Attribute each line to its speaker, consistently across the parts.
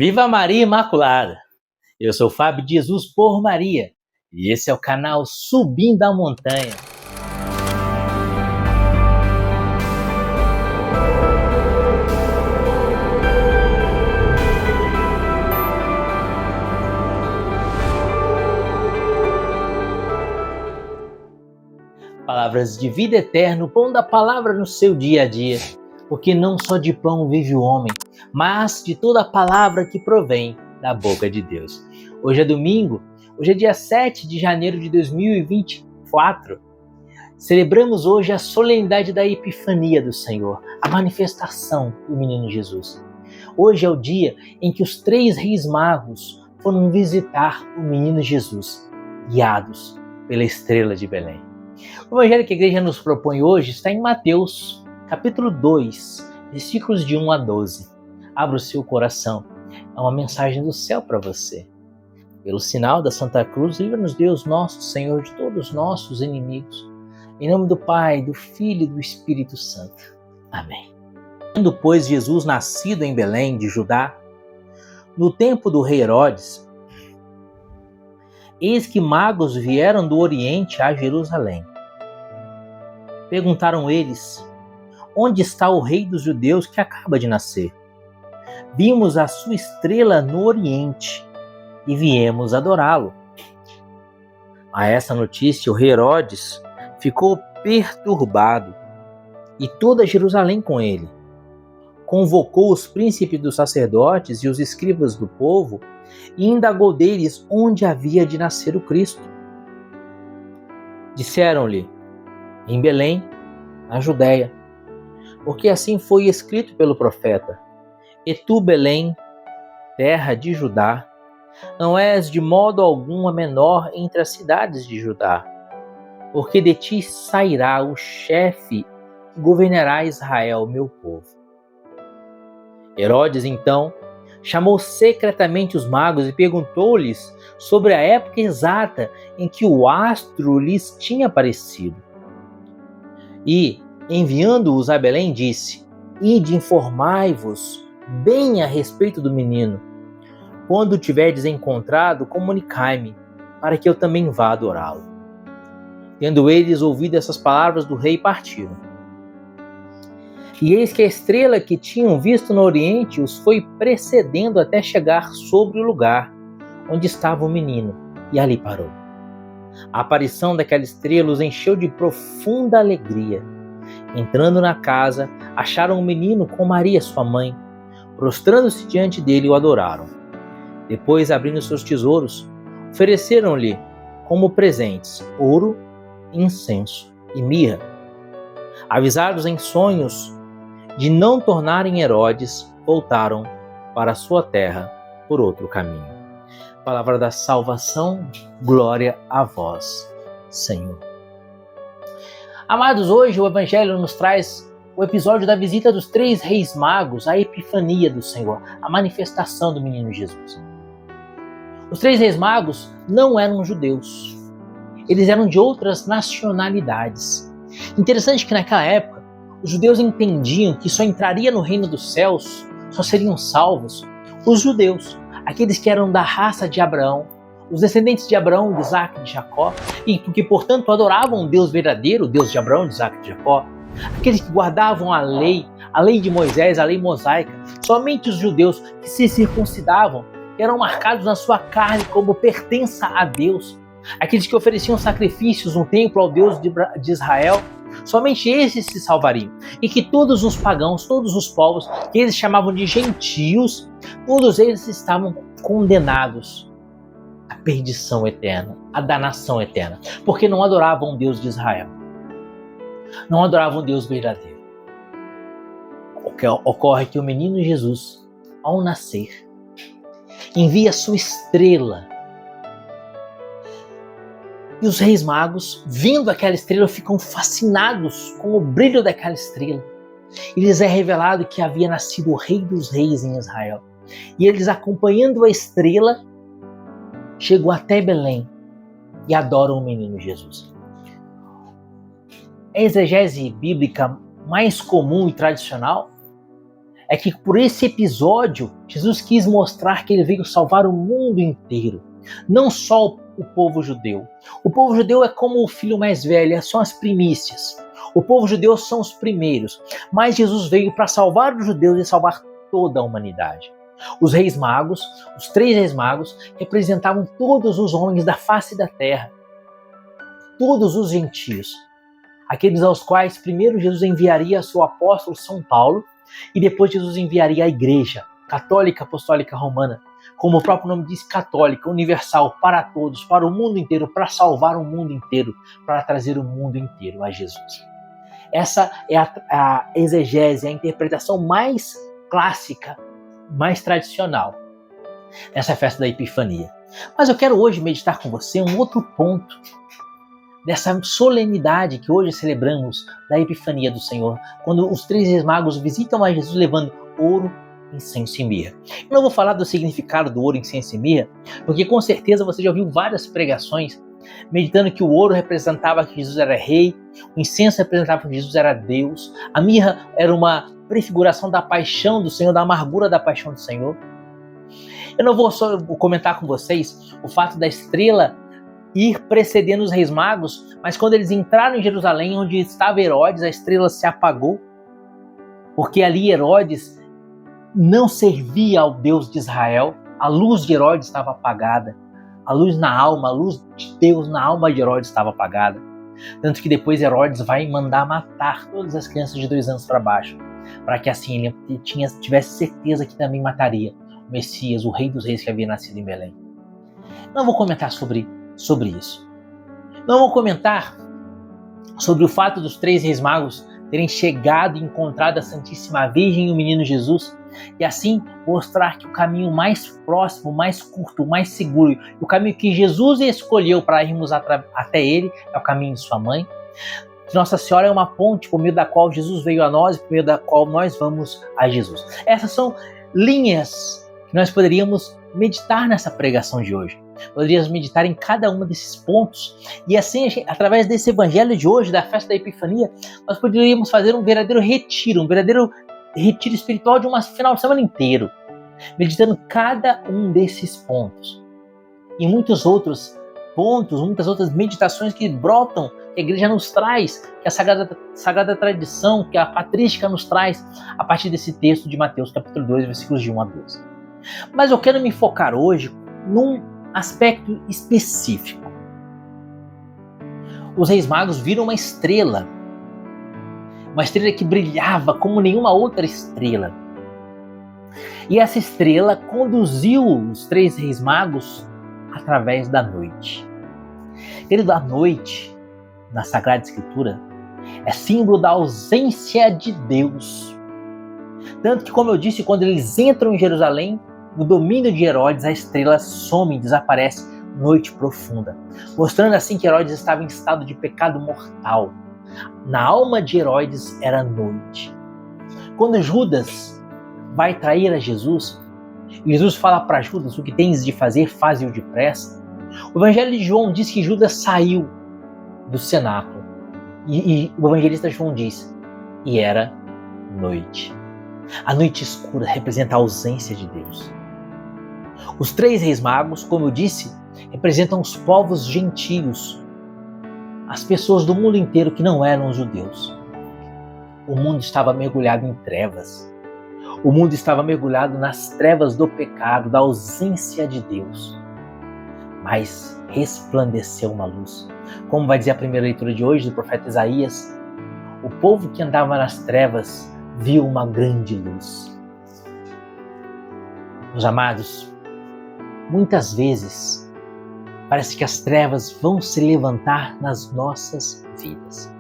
Speaker 1: Viva Maria Imaculada! Eu sou Fábio de Jesus por Maria e esse é o canal Subindo a Montanha. Palavras de vida eterna, o pão da palavra no seu dia a dia, porque não só de pão vive o homem, mas de toda a palavra que provém da boca de Deus. Hoje é domingo, hoje é dia 7 de janeiro de 2024. Celebramos hoje a solenidade da Epifania do Senhor, a manifestação do menino Jesus. Hoje é o dia em que os 3 reis magos foram visitar o menino Jesus, guiados pela estrela de Belém. O evangelho que a igreja nos propõe hoje está em Mateus, capítulo 2, versículos de 1 a 12. Abra o seu coração, é uma mensagem do céu para você. Pelo sinal da Santa Cruz, livra-nos Deus nosso Senhor de todos os nossos inimigos. Em nome do Pai, do Filho e do Espírito Santo. Amém. Tendo, pois, Jesus nascido em Belém de Judá, no tempo do rei Herodes, eis que magos vieram do Oriente a Jerusalém. Perguntaram eles: onde está o rei dos judeus que acaba de nascer? Vimos a sua estrela no Oriente e viemos adorá-lo. A essa notícia o rei Herodes ficou perturbado e toda Jerusalém com ele. Convocou os príncipes dos sacerdotes e os escribas do povo e indagou deles onde havia de nascer o Cristo. Disseram-lhe: em Belém, na Judéia, porque assim foi escrito pelo profeta: e tu, Belém, terra de Judá, não és de modo algum a menor entre as cidades de Judá, porque de ti sairá o chefe que governará Israel, meu povo. Herodes, então, chamou secretamente os magos e perguntou-lhes sobre a época exata em que o astro lhes tinha aparecido. E, enviando-os a Belém, disse: ide, informai-vos bem a respeito do menino. Quando o tiverdes encontrado, comunicai-me, para que eu também vá adorá-lo. Tendo eles ouvido essas palavras do rei, partiram. E eis que a estrela que tinham visto no Oriente os foi precedendo até chegar sobre o lugar onde estava o menino, e ali parou. A aparição daquela estrela os encheu de profunda alegria. Entrando na casa, acharam o menino com Maria, sua mãe. Prostrando-se diante dele, o adoraram. Depois, abrindo seus tesouros, ofereceram-lhe como presentes ouro, incenso e mirra. Avisados em sonhos de não tornarem Herodes, voltaram para sua terra por outro caminho. Palavra da salvação, glória a vós, Senhor. Amados, hoje o Evangelho nos traz o episódio da visita dos 3 reis magos, a Epifania do Senhor, a manifestação do menino Jesus. Os 3 reis magos não eram judeus, eles eram de outras nacionalidades. Interessante que naquela época, os judeus entendiam que só entraria no reino dos céus, só seriam salvos os judeus, aqueles que eram da raça de Abraão, os descendentes de Abraão, de Isaac e de Jacó, e que, portanto, adoravam o Deus verdadeiro, o Deus de Abraão, de Isaac e de Jacó, aqueles que guardavam a lei de Moisés, a lei mosaica. Somente os judeus que se circuncidavam eram marcados na sua carne como pertença a Deus, aqueles que ofereciam sacrifícios no templo ao Deus de Israel. Somente esses se salvariam. E que todos os pagãos, todos os povos, que eles chamavam de gentios, todos eles estavam condenados à perdição eterna, à danação eterna, porque não adoravam o Deus de Israel, não adoravam o Deus verdadeiro. O que ocorre é que o menino Jesus, ao nascer, envia sua estrela. E os reis magos, vendo aquela estrela, ficam fascinados com o brilho daquela estrela. E lhes é revelado que havia nascido o Rei dos Reis em Israel. E eles, acompanhando a estrela, chegam até Belém e adoram o menino Jesus. A exegese bíblica mais comum e tradicional é que por esse episódio, Jesus quis mostrar que ele veio salvar o mundo inteiro, não só o povo judeu. O povo judeu é como o filho mais velho, são as primícias. O povo judeu são os primeiros, mas Jesus veio para salvar os judeus e salvar toda a humanidade. Os reis magos, os 3 reis magos, representavam todos os homens da face da terra, todos os gentios, aqueles aos quais primeiro Jesus enviaria seu apóstolo São Paulo e depois Jesus enviaria a igreja católica apostólica romana, como o próprio nome diz, católica, universal, para todos, para o mundo inteiro, para salvar o mundo inteiro, para trazer o mundo inteiro a Jesus. Essa é a exegese, a interpretação mais clássica, mais tradicional nessa festa da Epifania. Mas eu quero hoje meditar com você um outro ponto dessa solenidade que hoje celebramos da Epifania do Senhor, quando os 3 reis magos visitam a Jesus levando ouro, incenso e mirra. Eu não vou falar do significado do ouro, incenso e mirra, porque com certeza você já ouviu várias pregações meditando que o ouro representava que Jesus era rei, o incenso representava que Jesus era Deus, a mirra era uma prefiguração da paixão do Senhor, da amargura da paixão do Senhor. Eu não vou só comentar com vocês o fato da estrela ir precedendo os reis magos, mas quando eles entraram em Jerusalém, onde estava Herodes, a estrela se apagou, porque ali Herodes não servia ao Deus de Israel, a luz de Herodes estava apagada, a luz na alma, a luz de Deus na alma de Herodes estava apagada. Tanto que depois Herodes vai mandar matar todas as crianças de 2 anos para baixo, para que assim ele tivesse certeza que também mataria o Messias, o Rei dos Reis que havia nascido em Belém. Não vou comentar sobre isso. Não vou comentar sobre o fato dos 3 reis magos terem chegado e encontrado a Santíssima Virgem e o menino Jesus, e assim mostrar que o caminho mais próximo, mais curto, mais seguro, e o caminho que Jesus escolheu para irmos até ele é o caminho de sua mãe. Nossa Senhora é uma ponte por meio da qual Jesus veio a nós e por meio da qual nós vamos a Jesus. Essas são linhas que nós poderíamos meditar nessa pregação de hoje. Poderíamos meditar em cada um desses pontos e assim, através desse evangelho de hoje, da festa da Epifania, nós poderíamos fazer um verdadeiro retiro espiritual de um final de semana inteiro, meditando cada um desses pontos. E muitos outros pontos, muitas outras meditações que brotam, que a igreja nos traz, que a sagrada tradição, que a patrística nos traz, a partir desse texto de Mateus capítulo 2, versículos de 1 a 12. Mas eu quero me focar hoje num aspecto específico. Os reis magos viram uma estrela que brilhava como nenhuma outra estrela. E essa estrela conduziu os 3 reis magos através da noite. Querido, a noite, na Sagrada Escritura, é símbolo da ausência de Deus. Tanto que, como eu disse, quando eles entram em Jerusalém, no domínio de Herodes, a estrela some e desaparece, noite profunda, mostrando assim que Herodes estava em estado de pecado mortal. Na alma de Herodes era noite. Quando Judas vai trair a Jesus, e Jesus fala para Judas: o que tens de fazer, faze-o depressa. O Evangelho de João diz que Judas saiu do cenáculo. E o evangelista João diz: e era noite. A noite escura representa a ausência de Deus. Os 3 reis magos, como eu disse, representam os povos gentios, as pessoas do mundo inteiro que não eram os judeus. O mundo estava mergulhado em trevas. O mundo estava mergulhado nas trevas do pecado, da ausência de Deus. Mas resplandeceu uma luz. Como vai dizer a primeira leitura de hoje do profeta Isaías, o povo que andava nas trevas viu uma grande luz. Meus amados, muitas vezes parece que as trevas vão se levantar nas nossas vidas.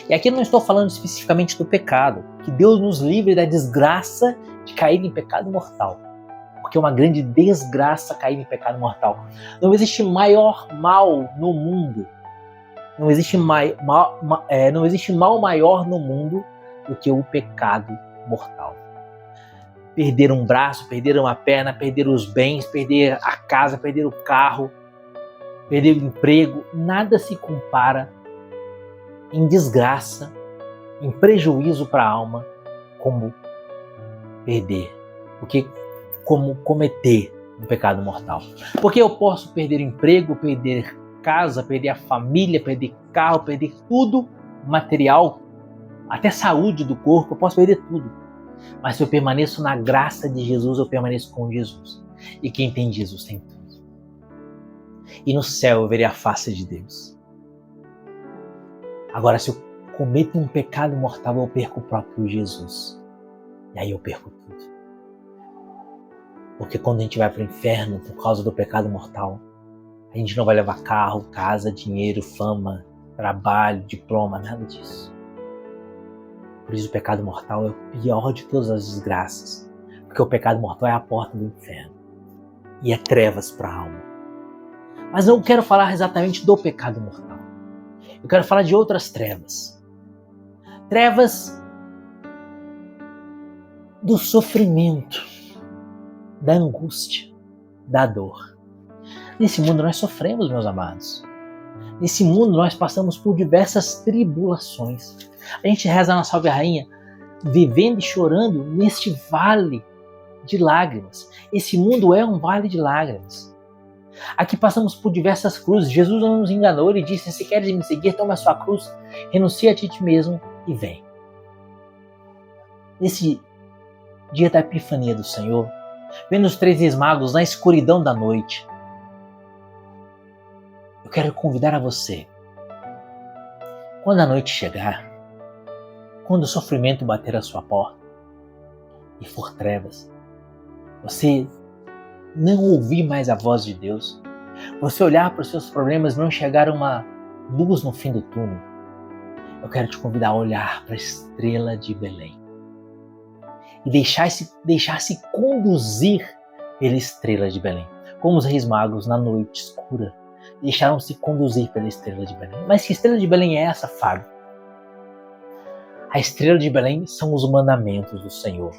Speaker 1: E aqui eu não estou falando especificamente do pecado, que Deus nos livre da desgraça de cair em pecado mortal, porque é uma grande desgraça cair em pecado mortal. Não existe maior mal no mundo, não existe mal maior no mundo do que o pecado mortal. Perder um braço, perder uma perna, perder os bens, perder a casa, perder o carro, perder o emprego, nada se compara em desgraça, em prejuízo para a alma, como perder, porque como cometer um pecado mortal. Porque eu posso perder o emprego, perder casa, perder a família, perder carro, perder tudo material, até saúde do corpo, eu posso perder tudo. Mas se eu permaneço na graça de Jesus, eu permaneço com Jesus. E quem tem Jesus tem tudo. E no céu eu verei a face de Deus. Agora, se eu cometo um pecado mortal, eu perco o próprio Jesus. E aí eu perco tudo. Porque quando a gente vai para o inferno por causa do pecado mortal, a gente não vai levar carro, casa, dinheiro, fama, trabalho, diploma, nada disso. Por isso o pecado mortal é o pior de todas as desgraças. Porque o pecado mortal é a porta do inferno. E é trevas para a alma. Mas eu não quero falar exatamente do pecado mortal. Eu quero falar de outras trevas. Trevas do sofrimento, da angústia, da dor. Nesse mundo nós sofremos, meus amados. Nesse mundo nós passamos por diversas tribulações. A gente reza na Salve Rainha, vivendo e chorando neste vale de lágrimas. Esse mundo é um vale de lágrimas. Aqui passamos por diversas cruzes. Jesus não nos enganou, ele disse: se queres me seguir, toma a sua cruz, renuncia a ti mesmo e vem. Nesse dia da Epifania do Senhor, vendo os 3 Reis Magos na escuridão da noite, eu quero convidar a você, quando a noite chegar, quando o sofrimento bater a sua porta e for trevas, você não ouvir mais a voz de Deus, você olhar para os seus problemas e não enxergar uma luz no fim do túnel, eu quero te convidar a olhar para a estrela de Belém e deixar-se conduzir pela estrela de Belém, como os Reis Magos na noite escura deixaram-se conduzir pela estrela de Belém. Mas que estrela de Belém é essa, Fábio? A estrela de Belém são os mandamentos do Senhor,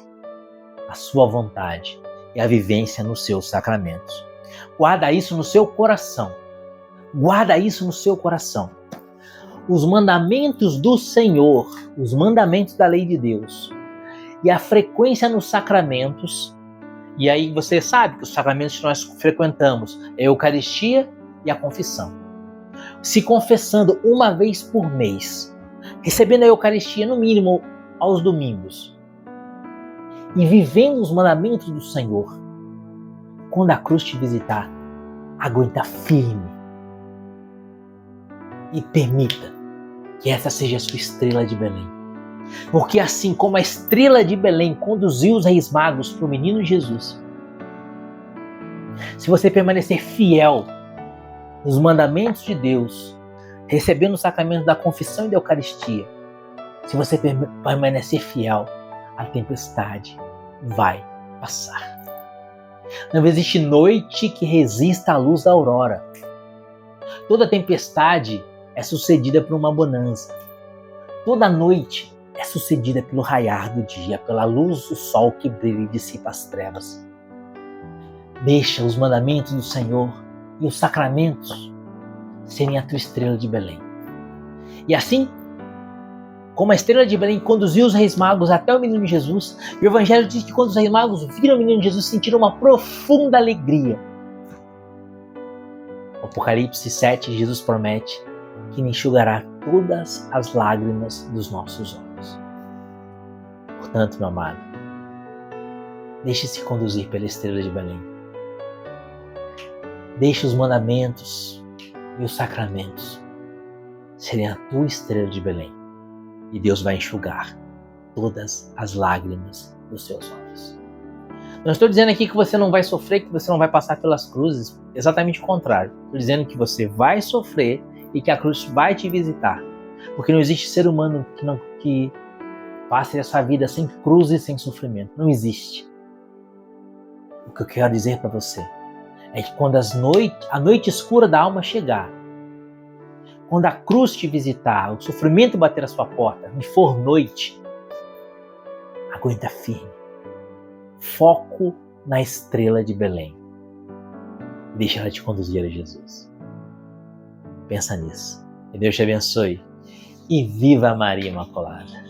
Speaker 1: a sua vontade e a vivência nos seus sacramentos. Guarda isso no seu coração. Guarda isso no seu coração. Os mandamentos do Senhor, os mandamentos da lei de Deus e a frequência nos sacramentos. E aí você sabe que os sacramentos que nós frequentamos é a Eucaristia e a confissão. Se confessando uma vez por mês, recebendo a Eucaristia no mínimo aos domingos e vivendo os mandamentos do Senhor, quando a cruz te visitar, aguenta firme e permita que essa seja a sua estrela de Belém. Porque assim como a estrela de Belém conduziu os Reis Magos para o menino Jesus, se você permanecer fiel nos mandamentos de Deus, recebendo o sacramento da confissão e da Eucaristia, se você permanecer fiel, a tempestade vai passar. Não existe noite que resista à luz da aurora. Toda tempestade é sucedida por uma bonança. Toda noite é sucedida pelo raiar do dia, pela luz do sol que brilha e dissipa as trevas. Deixa os mandamentos do Senhor e os sacramentos serem a tua estrela de Belém. E assim, como a estrela de Belém conduziu os Reis Magos até o menino Jesus, o Evangelho diz que quando os Reis Magos viram o menino Jesus, sentiram uma profunda alegria. No Apocalipse 7, Jesus promete que Ele enxugará todas as lágrimas dos nossos olhos. Portanto, meu amado, deixe-se conduzir pela estrela de Belém. Deixe os mandamentos e os sacramentos serem a tua estrela de Belém. E Deus vai enxugar todas as lágrimas dos seus olhos. Não estou dizendo aqui que você não vai sofrer, que você não vai passar pelas cruzes. Exatamente o contrário. Estou dizendo que você vai sofrer e que a cruz vai te visitar. Porque não existe ser humano que passe a sua vida sem cruz e sem sofrimento. Não existe. O que eu quero dizer para você é que quando a noite escura da alma chegar, quando a cruz te visitar, o sofrimento bater a sua porta e for noite, aguenta firme. Foco na estrela de Belém. Deixa ela te conduzir a Jesus. Pensa nisso. Que Deus te abençoe. E viva Maria Imaculada.